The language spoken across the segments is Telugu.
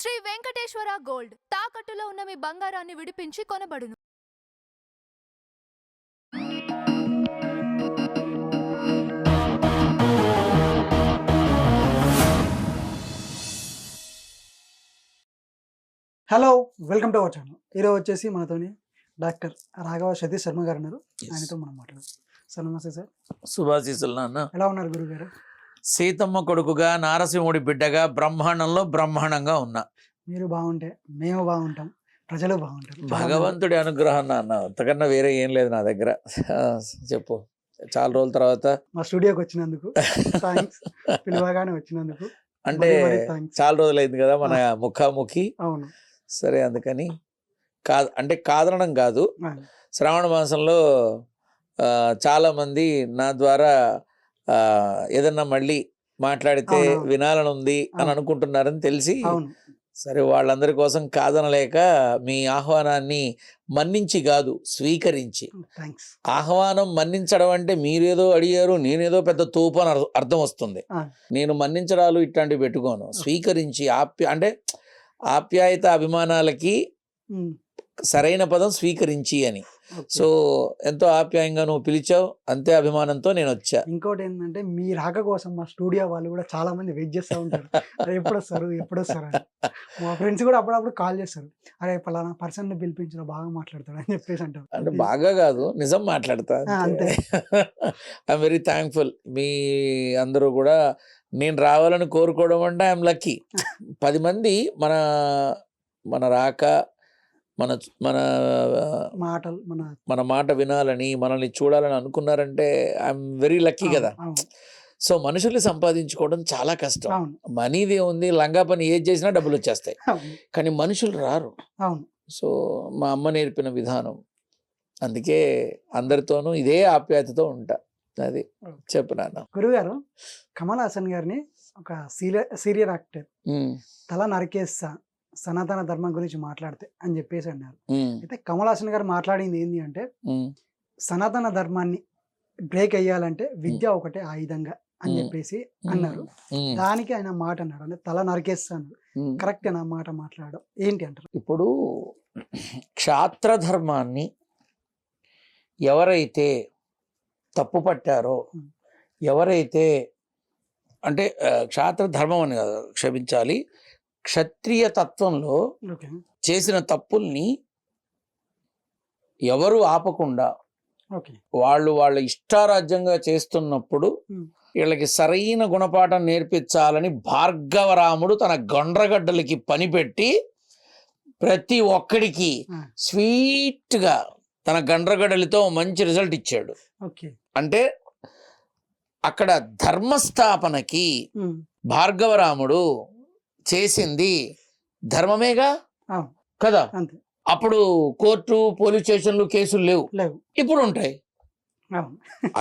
శ్రీ వెంకటేశ్వర గోల్డ్ తాకట్టులో ఉన్న మీ బంగారాన్ని విడిపించి కొనబడును. Hello, welcome to our channel. ఈరోజు వచ్చేసి మనతోని డాక్టర్ రాఘవ సతీష్ శర్మ గారు ఉన్నారు. ఆయనతో మనం మాట్లాడదాం. సార్ నమస్తే సార్. శుభాశీస్సులు నాన్న. ఎలా ఉన్నారు గురుగారు? సీతమ్మ కొడుకుగా నారసింహుడి బిడ్డగా బ్రహ్మాండంలో బ్రహ్మాండంగా ఉన్నా. మీరు బాగుంటే మేము బాగుంటాం, ప్రజలు బాగుంటారు. భగవంతుడి అనుగ్రహం నాన్న, అంతకన్నా వేరే ఏం లేదు నా దగ్గర. చెప్పు. చాలా రోజుల తర్వాత మా స్టూడియోకి వచ్చినందుకు థ్యాంక్స్. పిలువగానే వచ్చినందుకు అంటే చాలా రోజులైంది కదా మన ముఖాముఖి. అవును. సరే, అందుకని అంటే కాదనడం కాదు, శ్రావణ మాసంలో చాలా మంది నా ద్వారా ఏదన్నా మళ్ళీ మాట్లాడితే వినాలని ఉంది అని అనుకుంటున్నారని తెలిసి, సరే వాళ్ళందరి కోసం కాదనలేక మీ ఆహ్వానాన్ని మన్నించి కాదు స్వీకరించి. ఆహ్వానం మన్నించడం అంటే మీరేదో అడిగారు నేనేదో పెద్ద తోపు అని అర్థం వస్తుంది. నేను మన్నించడాలు ఇట్లాంటివి పెట్టుకోను. స్వీకరించి అంటే ఆప్యాయత అభిమానాలకి సరైన పదం స్వీకరించి అని. సో ఎంతో ఆప్యాయంగా నువ్వు పిలిచావు, అంతే అభిమానంతో నేను వచ్చా. ఇంకోటి ఏంటంటే మీ రాక కోసం మా స్టూడియో వాళ్ళు కూడా చాలా మంది వెయిట్ చేస్తూ ఉంటారు. అరే ఎప్పుడు వస్తారు అని. మా ఫ్రెండ్స్ కూడా అప్పుడప్పుడు కాల్ చేస్తారు, అరే పలానా పర్సన్ ని పిలిపించిన బాగా మాట్లాడతాడు అని చెప్పేసి అంటారు. అంటే బాగా కాదు, నిజం మాట్లాడతా అంతే. I'm very thankful. మీ అందరూ కూడా నేను రావాలని కోరుకోవడం అంటే ఐఎమ్ లక్కీ. 10 మంది మన రాక మన మన మాటలు మన మాట వినాలని మనల్ని చూడాలని అనుకున్నారంటే ఐఎమ్ వెరీ లక్కీ కదా. సో మనుషుల్ని సంపాదించుకోవడం చాలా కష్టం. మనీది ఉంది, లంగా పని ఏది చేసినా డబ్బులు వచ్చేస్తాయి, కానీ మనుషులు రారు. సో మా అమ్మ నేర్పిన విధానం, అందుకే అందరితోనూ ఇదే ఆప్యాయతతో ఉంటా. అది చెప్పు నాన్న. గురుగారు, కమల్ హాసన్ గారిని ఒక సీరియల్ యాక్టర్ తల నరికేస్తా సనాతన ధర్మం గురించి మాట్లాడితే అని చెప్పేసి అన్నారు. అయితే కమల్ హాసన్ గారు మాట్లాడింది ఏంటి అంటే, సనాతన ధర్మాన్ని బ్రేక్ అయ్యాలంటే విద్య ఒకటే ఆయుధంగా అని చెప్పేసి అన్నారు. దానికి ఆయన మాట అన్నాడు, అంటే తల నరికేస్తాను. కరెక్ట్ నా మాట మాట్లాడడం ఏంటి అంటారు? ఇప్పుడు క్షాత్ర ధర్మాన్ని ఎవరైతే తప్పు పట్టారో, ఎవరైతే అంటే క్షాత్ర ధర్మం అని కాదు, క్షమించాలి, క్షత్రియ తత్వంలో చేసిన తప్పుల్ని ఎవరు ఆపకుండా వాళ్ళ ఇష్టారాజ్యంగా చేస్తున్నప్పుడు వీళ్ళకి సరైన గుణపాఠం నేర్పించాలని భార్గవరాముడు తన గండ్రగడ్డలకి పనిపెట్టి ప్రతి ఒక్కడికి స్వీట్గా తన గండ్రగడ్డలతో మంచి రిజల్ట్ ఇచ్చాడు. అంటే అక్కడ ధర్మస్థాపనకి భార్గవరాముడు చేసింది ధర్మమేగా కదా. అప్పుడు కోర్టు, పోలీస్ స్టేషన్లు, కేసులు లేవు, ఇప్పుడు ఉంటాయి.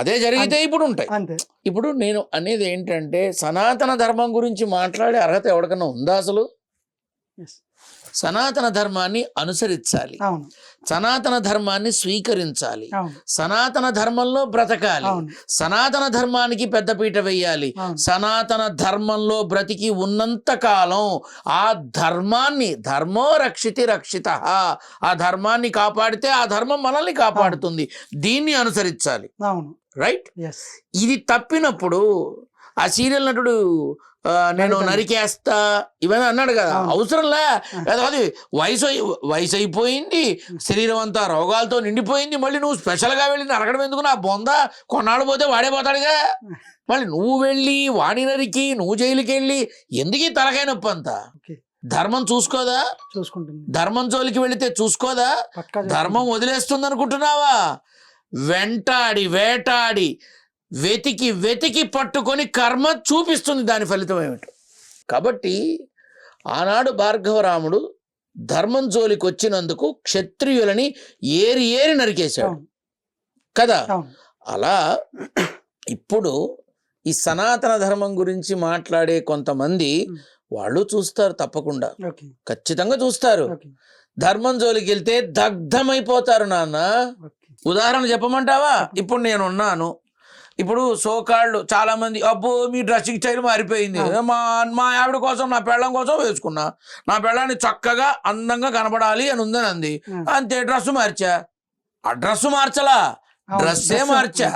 అదే జరిగితే ఇప్పుడు ఉంటాయి. ఇప్పుడు నేను అనేది ఏంటంటే, సనాతన ధర్మం గురించి మాట్లాడే అర్హత ఎవరికన్నా ఉందా అసలు? సనాతన ధర్మాన్ని అనుసరించాలి, సనాతన ధర్మాన్ని స్వీకరించాలి, సనాతన ధర్మంలో బ్రతకాలి, సనాతన ధర్మానికి పెద్దపీట వేయాలి. సనాతన ధర్మంలో బ్రతికి ఉన్నంత కాలం ఆ ధర్మాన్ని, ధర్మో రక్షితి రక్షిత, ఆ ధర్మాన్ని కాపాడితే ఆ ధర్మం మనల్ని కాపాడుతుంది. దీన్ని అనుసరించాలి, రైట్? ఇది తప్పినప్పుడు ఆ సీరియల్ నటుడు నేను నరికేస్తా ఇవన్నీ అన్నాడు కదా, అవసరంలే. అది వయసు అయిపోయింది, శరీరం అంతా రోగాలతో నిండిపోయింది, మళ్ళీ నువ్వు స్పెషల్గా వెళ్ళి నరకడం ఎందుకు? నా బొంద కొన్నాళ్ళు పోతే వాడే పోతాడుగా, మళ్ళీ నువ్వు వెళ్ళి వాడి నరికి నువ్వు జైలుకి వెళ్ళి ఎందుకు తలకాయ నొప్పి అంతా? ధర్మం చూసుకోదా? ధర్మం జోలికి వెళితే చూసుకోదా? ధర్మం వదిలేస్తుంది అనుకుంటున్నావా? వెంటాడి వేటాడి వెతికి పట్టుకొని కర్మ చూపిస్తుంది దాని ఫలితం ఏమిటో. కాబట్టి ఆనాడు భార్గవరాముడు ధర్మం జోలికి వచ్చినందుకు క్షత్రియులని ఏరి నరికేశాడు కదా. అలా ఇప్పుడు ఈ సనాతన ధర్మం గురించి మాట్లాడే కొంతమంది వాళ్ళు చూస్తారు, తప్పకుండా ఖచ్చితంగా చూస్తారు. ధర్మం జోలికి వెళ్తే దగ్ధమైపోతారు నాన్న. ఉదాహరణ చెప్పమంటావా? ఇప్పుడు నేనున్నాను, ఇప్పుడు సోకాళ్ళు చాలా మంది అబ్బో మీ డ్రెస్సింగ్ స్టైల్ మారిపోయింది, మా ఆవిడ కోసం నా పెళ్ళం కోసం వేసుకున్నా, నా పెళ్ళాన్ని చక్కగా అందంగా కనపడాలి అని ఉందని అంది, అంతే డ్రెస్ మార్చా. ఆ డ్రెస్ మార్చలా, డ్రెస్సే మార్చా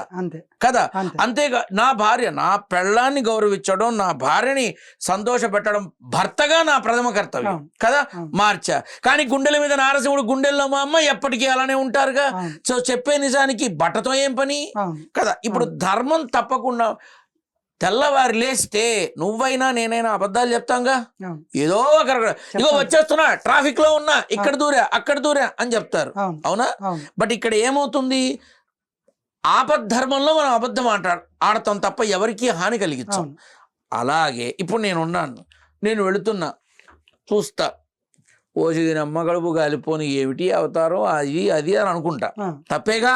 కదా. అంతేగా నా భార్య, నా పెళ్ళాన్ని గౌరవించడం, నా భార్యని సంతోష పెట్టడం భర్తగా నా ప్రథమ కర్తవ్యం కదా, మార్చా. కానీ గుండెల మీద నారసింహుడు, గుండెల్లో మా అమ్మ ఎప్పటికీ అలానే ఉంటారుగా. సో చెప్పే నిజానికి బట్టతో ఏం పని కదా. ఇప్పుడు ధర్మం తప్పకుండా తెల్లవారి లేస్తే నువ్వైనా నేనైనా అబద్ధాలు చెప్తాంగా, ఏదో ఒకరు ఇగో వచ్చేస్తున్నా, ట్రాఫిక్ లో ఉన్నా, ఇక్కడ దూరా అక్కడ దూరా అని చెప్తారు, అవునా. బట్ ఇక్కడ ఏమవుతుంది, ఆపద్ధర్మంలో మనం అబద్ధం ఆడతాం తప్ప ఎవరికి హాని కలిగించాం. అలాగే ఇప్పుడు నేనున్నాను, నేను వెళుతున్నా, చూస్తా, ఓసి అమ్మ గడుపు గాలిపోని ఏమిటి అవతారం అది అది అని అనుకుంటా, తప్పేగా.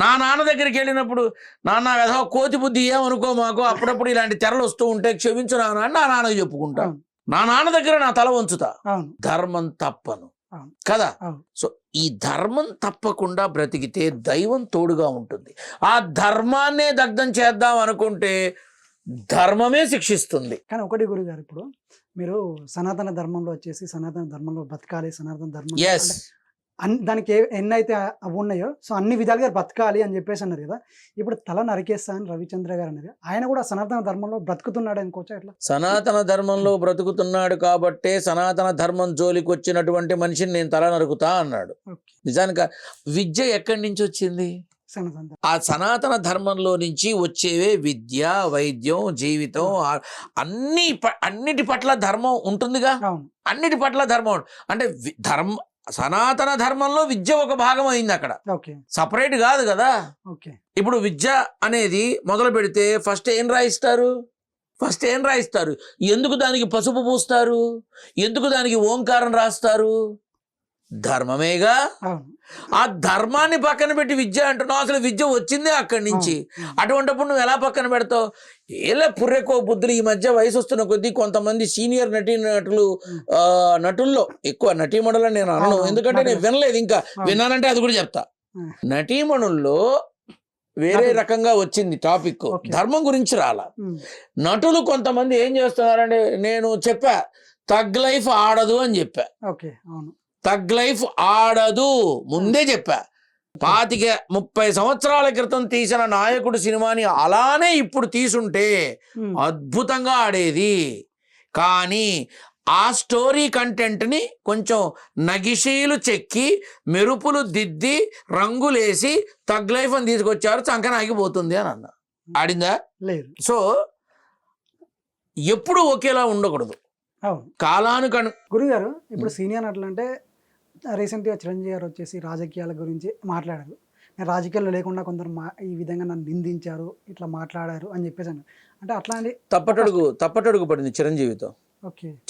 నా నాన్న దగ్గరికి వెళ్ళినప్పుడు, నాన్న కదా కోతి బుద్ధి ఏమనుకో మాకు, అప్పుడప్పుడు ఇలాంటి తెరలు వస్తూ ఉంటే క్షమించు నాన్న అని నా నాన్నకి చెప్పుకుంటా, నా నాన్న దగ్గర నా తల వంచుతా, ధర్మం తప్పను కదా. సో ఈ ధర్మం తప్పకుండా బ్రతికితే దైవం తోడుగా ఉంటుంది. ఆ ధర్మాన్నే దగ్ధం చేద్దాం అనుకుంటే ధర్మమే శిక్షిస్తుంది. కానీ ఒకటి గురుగారు, ఇప్పుడు మీరు సనాతన ధర్మంలో వచ్చేసి సనాతన ధర్మంలో బతకాలి, సనాతన ధర్మం దానికి ఎన్నైతే ఉన్నాయో సో అన్ని విధాలుగా బతకాలి అని చెప్పేసి అన్నారు కదా. ఇప్పుడు తల నరికేస్తా అని రవిచంద్ర గారు అన్నారు, ఆయన కూడా సనాతన ధర్మంలో బ్రతుకుతున్నాడు అనుకోవచ్చా? ఎట్లా సనాతన ధర్మంలో బ్రతుకుతున్నాడు కాబట్టే సనాతన ధర్మం జోలికి వచ్చినటువంటి మనిషిని నేను తల నరుకుతా అన్నాడు. నిజానికి విద్య ఎక్కడి నుంచి వచ్చింది? ఆ సనాతన ధర్మంలో నుంచి వచ్చేవే విద్య, వైద్యం, జీవితం, అన్నిటి పట్ల ధర్మం ఉంటుందిగా. అన్నిటి పట్ల ధర్మం అంటే సనాతన ధర్మంలో విద్య ఒక భాగం అయింది, అక్కడ సపరేట్ కాదు కదా. ఇప్పుడు విద్య అనేది మొదలు పెడితే ఫస్ట్ ఏం రాయిస్తారు, ఎందుకు దానికి పసుపు పూస్తారు, ఎందుకు దానికి ఓంకారం రాస్తారు? ధర్మమేగా. ఆ ధర్మాన్ని పక్కన పెట్టి విద్య అంటున్నావు, అసలు విద్య వచ్చిందే అక్కడి నుంచి. అటువంటిప్పుడు నువ్వు ఎలా పక్కన పెడతావు? ఏలా పుర్రెకో బుద్ధులు. ఈ మధ్య వయసు వస్తున్న కొద్దీ కొంతమంది సీనియర్ నటుల్లో ఎక్కువ నటీమణులని నేను అనను, ఎందుకంటే నేను వినలేదు, ఇంకా విన్నానంటే అది కూడా చెప్తా. నటీమణుల్లో వేరే రకంగా వచ్చింది టాపిక్, ధర్మం గురించి రాలా. నటులు కొంతమంది ఏం చేస్తున్నారంటే, నేను చెప్పా తగ్ లైఫ్ ఆడదు అని చెప్పా. తగ్ లైఫ్ ఆడదు ముందే చెప్పా. 25-30 సంవత్సరాల క్రితం తీసిన నాయకుడు సినిమాని అలానే ఇప్పుడు తీసుంటే అద్భుతంగా ఆడేది. కానీ ఆ స్టోరీ కంటెంట్ని కొంచెం నగిషీలు చెక్కి, మెరుపులు దిద్ది, రంగులేసి తగ్ లైఫ్ అని తీసుకొచ్చారు, చంకనాగిపోతుంది అని అన్నా. ఆడిందా? లేదు. సో ఎప్పుడు ఒకేలా ఉండకూడదు. గురుగారు ఇప్పుడు సీనియర్ నటులు అంటే రీసెంట్గా చిరంజీవి గారు వచ్చేసి రాజకీయాల గురించి మాట్లాడారు. నేను రాజకీయాల్లో లేకుండా కొందరు ఈ విధంగా నన్ను నిందించారు, ఇట్లా మాట్లాడారు అని చెప్పేసి అన్నారు. అంటే అట్లాంటి తప్పటడుగు పడింది చిరంజీవితో.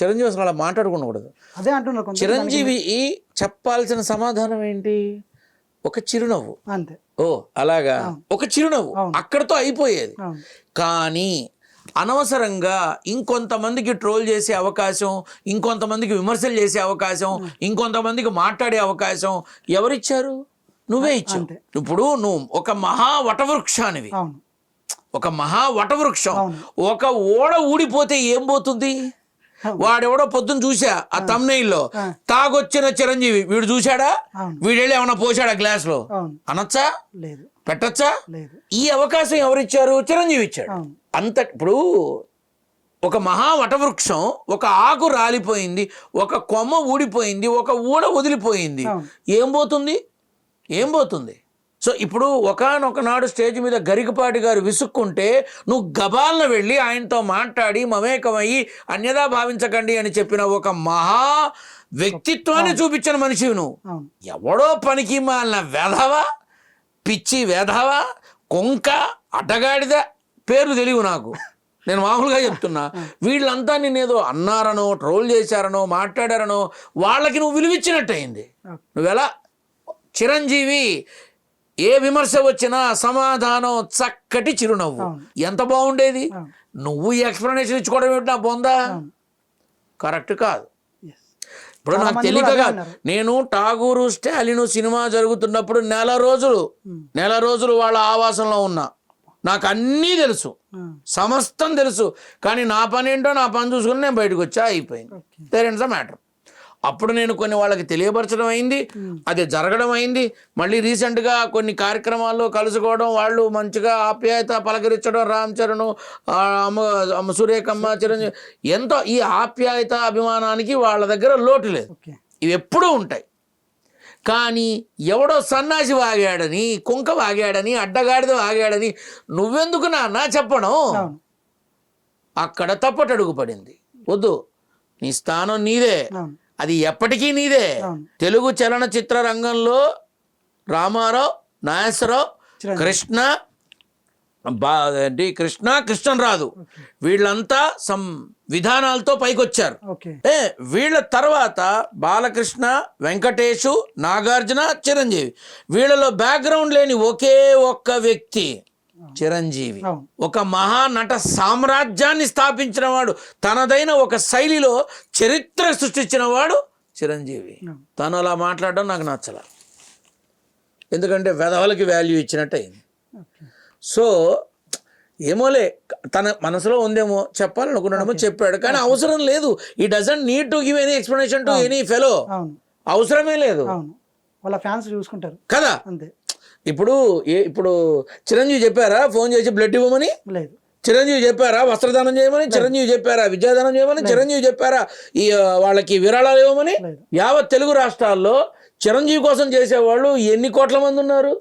చిరంజీవి అసలు అలా మాట్లాడుకోకూడదు. అదే అంటున్నారు. చిరంజీవి చెప్పాల్సిన సమాధానం ఏంటి? ఒక చిరునవ్వు, అంతే. ఓ అలాగా, ఒక చిరునవ్వు, అక్కడతో అయిపోయేది. కానీ అనవసరంగా ఇంకొంతమందికి ట్రోల్ చేసే అవకాశం, ఇంకొంతమందికి విమర్శలు చేసే అవకాశం, ఇంకొంతమందికి మాట్లాడే అవకాశం ఎవరిచ్చారు? నువ్వే ఇచ్చావు. ఇప్పుడు నువ్వు ఒక మహా వటవృక్షానివి, ఒక మహా వటవృక్షం. ఒక ఓడ ఊడిపోతే ఏం పోతుంది? వాడెవడో పొద్దున్న చూసా ఆ తమ్నైల్లో, తాగొచ్చిన చిరంజీవి వీడు చూశాడా, వీడెళ్ళి ఏమన్నా పోసాడా గ్లాస్ లో అనొచ్చా? లేదు. పెట్టచ్చా? ఈ అవకాశం ఎవరిచ్చారు? చిరంజీవి ఇచ్చాడు. అంత ఇప్పుడు ఒక మహా వటవృక్షం, ఒక ఆకు రాలిపోయింది, ఒక కొమ్మ ఊడిపోయింది, ఒక ఊడ వదిలిపోయింది, ఏం పోతుంది? సో ఇప్పుడు ఒకానొక నాడు స్టేజ్ మీద గరికపాటి గారు విసుక్కుంటే నువ్వు గబాలను వెళ్ళి ఆయనతో మాట్లాడి మమేకమయ్యి అన్యదా భావించకండి అని చెప్పిన ఒక మహా వ్యక్తిత్వాన్ని చూపించిన మనిషివి నువ్వు. ఎవడో పనికి మాలిన వెధవా, పిచ్చి వెధవా, కొంక, అడ్డగాడిద పేర్లు తెలియవు నాకు, నేను మామూలుగా చెప్తున్నా. వీళ్ళంతా నిన్నేదో అన్నారనో, ట్రోల్ చేశారనో, మాట్లాడారనో వాళ్ళకి నువ్వు విలువిచ్చినట్టు అయింది. నువ్వెలా చిరంజీవి ఏ విమర్శ వచ్చినా సమాధానం చక్కటి చిరునవ్వు, ఎంత బాగుండేది. నువ్వు ఈ ఎక్స్ప్లెనేషన్ ఇచ్చుకోవడం ఏమిటి? నా బొందా కరెక్ట్ కాదు. ఇప్పుడు నాకు తెలియక నేను ఠాగూరు స్టాలిన్ సినిమా జరుగుతున్నప్పుడు నెల రోజులు వాళ్ళ ఆవాసంలో ఉన్నా. నాకు అన్నీ తెలుసు, సమస్తం తెలుసు, కానీ నా పని ఏంటో నా పని చూసుకుని నేను బయటకు వచ్చా, అయిపోయింది. There ends the matter. అప్పుడు నేను కొన్ని వాళ్ళకి తెలియపరచడం అయింది, అది జరగడం అయింది. మళ్ళీ రీసెంట్గా కొన్ని కార్యక్రమాల్లో కలుసుకోవడం, వాళ్ళు మంచిగా ఆప్యాయత పలకరించడం, రామ్ చరణ్, అమ్మ సూర్యకమ్మ, చిరంజీవి, ఎంతో ఈ ఆప్యాయత అభిమానానికి వాళ్ళ దగ్గర లోటు లేదు. ఇవి ఎప్పుడూ ఉంటాయి. కానీ ఎవడో సన్నాసి వాగాడని, కుంక వాగాడని, అడ్డగాడిద వాగాడని నువ్వెందుకు నాన్న చెప్పడం? అక్కడ తప్పటడుగు పడింది. వద్దు, నీ స్థానం నీదే, అది ఎప్పటికీ నీదే. తెలుగు చలనచిత్ర రంగంలో రామారావు, నాగేశ్వరరావు, కృష్ణ, కృష్ణరాజు వీళ్ళంతా విధానాలతో పైకొచ్చారు. వీళ్ళ తర్వాత బాలకృష్ణ, వెంకటేషు, నాగార్జున, చిరంజీవి. వీళ్ళలో బ్యాక్గ్రౌండ్ లేని ఒకే ఒక్క వ్యక్తి చిరంజీవి. ఒక మహానట సామ్రాజ్యాన్ని స్థాపించిన వాడు, తనదైన ఒక శైలిలో చరిత్ర సృష్టించిన వాడు చిరంజీవి. తను అలా మాట్లాడడం నాకు నచ్చల, ఎందుకంటే వెధవలకి వాల్యూ ఇచ్చినట్టు అయింది. సో ఏమోలే, తన మనసులో ఉందేమో, చెప్పాలనుకున్నాడేమో చెప్పాడు, కానీ అవసరం లేదు. ఈ doesn't need to give any explanation to any fellow. అవసరమే లేదు, వాళ్ళ ఫ్యాన్స్ చూసుకుంటారు కదా. అంతే. ఇప్పుడు చిరంజీవి చెప్పారా ఫోన్ చేసి బ్లడ్ ఇవ్వమని? లేదు. చిరంజీవి చెప్పారా వస్త్రదానం చేయమని? చిరంజీవి చెప్పారా విద్యాదానం చేయమని? చిరంజీవి చెప్పారా ఈ వాళ్ళకి విరాళాలు ఇవ్వమని? యావత్ తెలుగు రాష్ట్రాల్లో చిరంజీవి కోసం చేసేవాళ్ళు ఎన్ని కోట్ల మంది ఉన్నారు.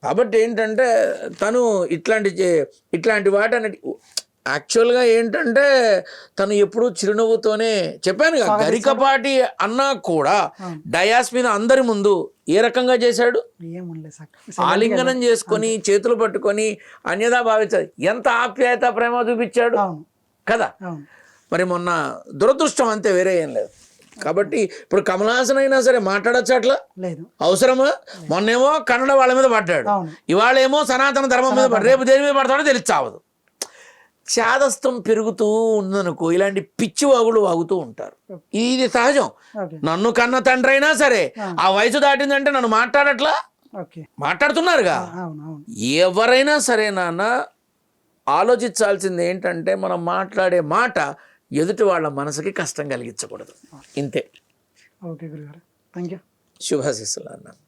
కాబట్టి ఏంటంటే తను ఇట్లాంటి వాటి యాక్చువల్గా ఏంటంటే తను ఎప్పుడూ చిరునవ్వుతోనే, చెప్పాను కదా, గరికపాటి అన్నా కూడా డయాస్ మీద అందరి ముందు ఏ రకంగా చేశాడు? ఆలింగనం చేసుకొని చేతులు పట్టుకొని అన్యదా భావించాడు, ఎంత ఆప్యాయత ప్రేమ చూపించాడు కదా. మరి మొన్న దురదృష్టం అంతే, వేరే ఏం లేదు. కాబట్టి ఇప్పుడు కమల్ హాసన్ అయినా సరే మాట్లాడచ్చు అట్లా? లేదు. అవసరమా? మొన్నేమో కన్నడ వాళ్ళ మీద పడ్డాడు, ఇవాళేమో సనాతన ధర్మం మీద పడ్డాడు, రేపు దేని మీద పడతాడో తెలియచావదు. చాదస్తం పెరుగుతూ ఉందనుకో, ఇలాంటి పిచ్చి వాగులు వాగుతూ ఉంటారు. ఇది సహజం. నన్ను కన్న తండ్రి అయినా సరే ఆ వయసు దాటిందంటే నన్ను మాట్లాడుతున్నారుగా. ఎవరైనా సరే నాన్న ఆలోచించాల్సింది ఏంటంటే మనం మాట్లాడే మాట ఎదుటి వాళ్ళ మనసుకి కష్టం కలిగించకూడదు, ఇంతే. ఓకే గురుగారు, థ్యాంక్ యూ. శుభాశీస్సులు అన్న.